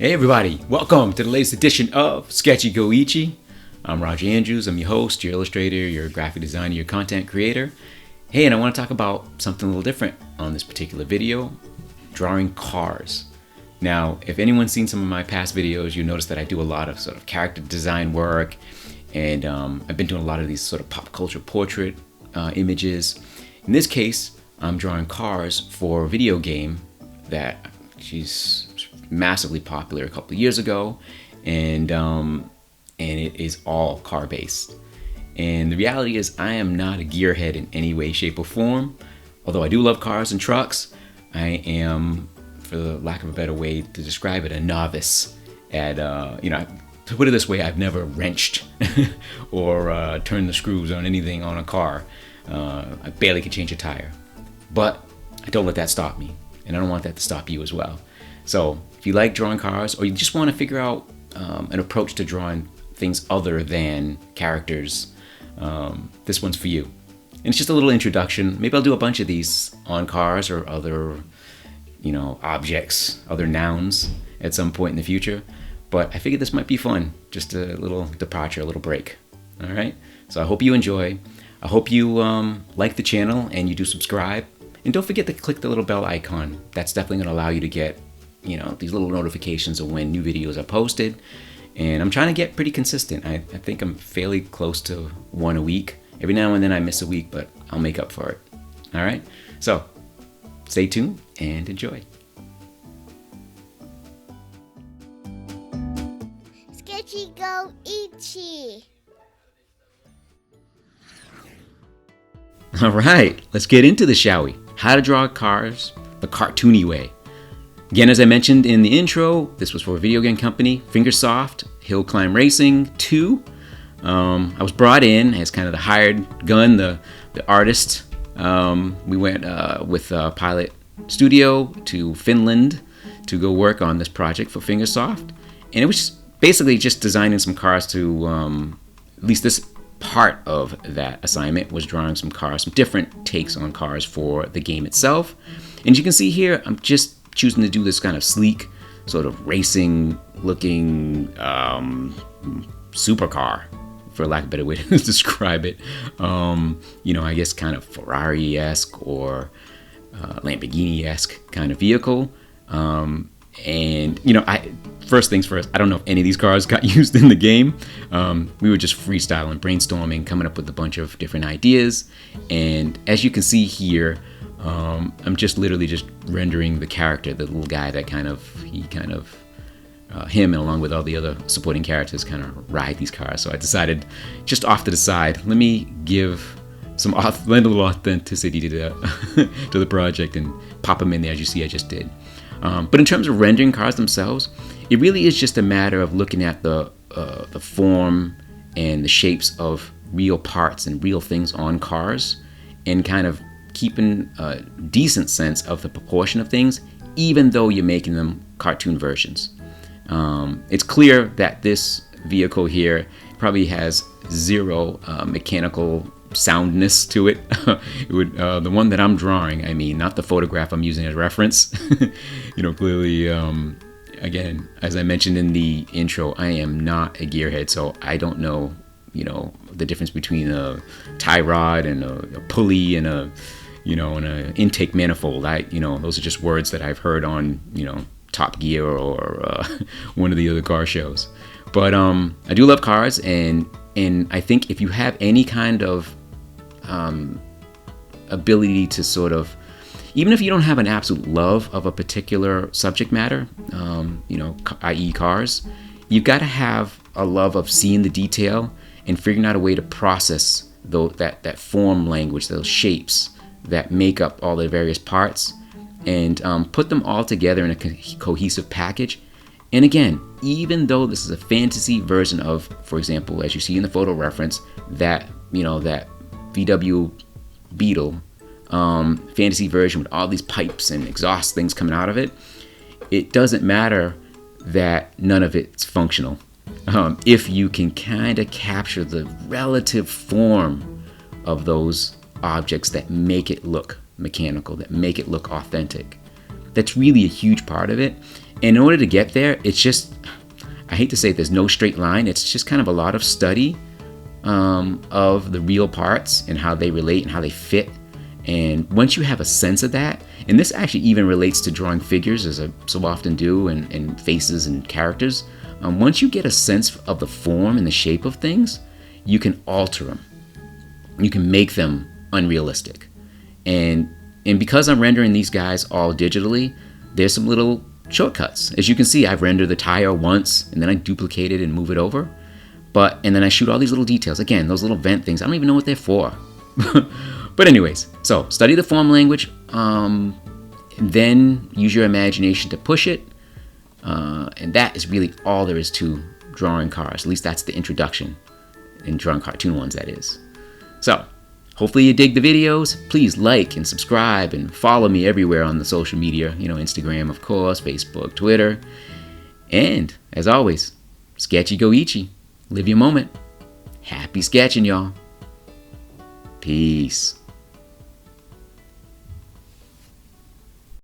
Hey everybody, welcome to the latest edition of Sketchy Go Ichie. I'm Roger Andrews, I'm your host, your illustrator, your graphic designer, your content creator. Hey, and I want to talk about something a little different on this particular video, drawing cars. Now, if anyone's seen some of my past videos, you notice that I do a lot of sort of character design work, and I've been doing a lot of these sort of pop culture portrait images. In this case, I'm drawing cars for a video game that she's massively popular a couple of years ago, and it is all car based. And the reality is I am not a gearhead in any way, shape, or form. Although I do love cars and trucks, I am, for the lack of a better way to describe it, a novice at to put it this way, I've never wrenched or turned the screws on anything on a car. I barely can change a tire, but I don't let that stop me, and I don't want that to stop you as well. So if you like drawing cars, or you just want to figure out an approach to drawing things other than characters, this one's for you. And it's just a little introduction. Maybe I'll do a bunch of these on cars or other, objects, other nouns at some point in the future. But I figured this might be fun, just a little departure, a little break. All right. So I hope you enjoy. I hope you like the channel and you do subscribe. And don't forget to click the little bell icon. That's definitely going to allow you to get these little notifications of when new videos are posted. And I'm trying to get pretty consistent. I think I'm fairly close to one a week. Every now and then I miss a week, but I'll make up for it. All right? So stay tuned and enjoy. Sketchy Go Ichie. All right, let's get into this, shall we? How to draw cars the cartoony way. Again, as I mentioned in the intro, this was for a video game company, Fingersoft, Hill Climb Racing 2. I was brought in as kind of the hired gun, the artist. We went with Pilot Studio to Finland to go work on this project for Fingersoft. And it was basically just designing some cars to, at least this part of that assignment was drawing some cars, some different takes on cars for the game itself. And as you can see here, I'm just choosing to do this kind of sleek, sort of racing looking supercar, for lack of a better way to describe it. I guess kind of Ferrari-esque or Lamborghini-esque kind of vehicle. First things first, I don't know if any of these cars got used in the game. We were just freestyling, brainstorming, coming up with a bunch of different ideas. And as you can see here, I'm just literally just rendering the character, the little guy that him and along with all the other supporting characters kind of ride these cars. So I decided just off to the side, let me give lend a little authenticity to the project and pop them in there as you see I just did. But in terms of rendering cars themselves, it really is just a matter of looking at the form and the shapes of real parts and real things on cars and kind of keeping a decent sense of the proportion of things, even though you're making them cartoon versions. It's clear that this vehicle here probably has zero mechanical soundness to it. The one that I'm drawing, not the photograph I'm using as reference. Clearly, again, as I mentioned in the intro, I am not a gearhead, so I don't know, the difference between a tie rod and a pulley and an intake manifold. Those are just words that I've heard on, Top Gear or one of the other car shows. But I do love cars, and I think if you have any kind of ability to sort of, even if you don't have an absolute love of a particular subject matter, i.e. cars, you've got to have a love of seeing the detail and figuring out a way to process that form language, those shapes that make up all the various parts, and put them all together in a cohesive package. And again, even though this is a fantasy version of, for example, as you see in the photo reference, that VW Beetle fantasy version with all these pipes and exhaust things coming out of it, it doesn't matter that none of it's functional. If you can kind of capture the relative form of those objects that make it look mechanical, that make it look authentic. That's really a huge part of it. And in order to get there, it's just, I hate to say there's no straight line. It's just kind of a lot of study of the real parts and how they relate and how they fit. And once you have a sense of that, and this actually even relates to drawing figures, as I so often do, and faces and characters, once you get a sense of the form and the shape of things, you can alter them. You can make them unrealistic. And because I'm rendering these guys all digitally, there's some little shortcuts. As you can see, I've rendered the tire once, and then I duplicate it and move it over. And then I shoot all these little details. Again, those little vent things, I don't even know what they're for. But anyways, so study the form language, then use your imagination to push it. And that is really all there is to drawing cars. At least that's the introduction in drawing cartoon ones, that is. So, hopefully you dig the videos. Please like and subscribe and follow me everywhere on the social media. Instagram, of course, Facebook, Twitter. And, as always, sketchy go ichie. Live your moment. Happy sketching, y'all. Peace.